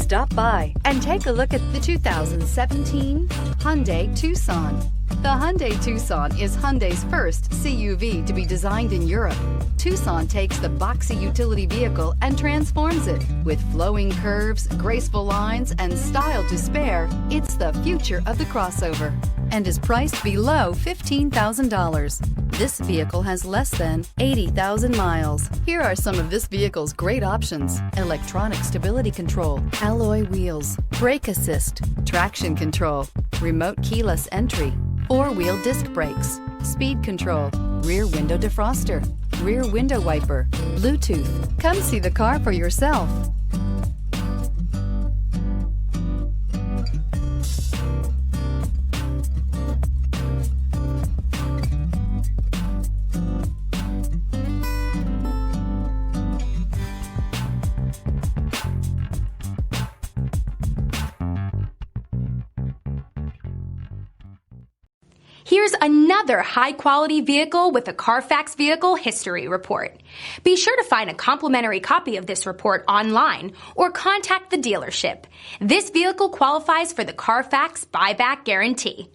Stop by and take a look at the 2017 Hyundai Tucson. The Hyundai Tucson is Hyundai's first CUV to be designed in Europe. Tucson takes the boxy utility vehicle and transforms it. With flowing curves, graceful lines, and style to spare, it's the future of the crossover and is priced below $15,000. This vehicle has less than 80,000 miles. Here are some of this vehicle's great options: electronic stability control, alloy wheels, brake assist, traction control, remote keyless entry, four-wheel disc brakes, speed control, rear window defroster, rear window wiper, Bluetooth. Come see the car for yourself. Here's another high-quality vehicle with a Carfax Vehicle History Report. Be sure to find a complimentary copy of this report online or contact the dealership. This vehicle qualifies for the Carfax Buyback Guarantee.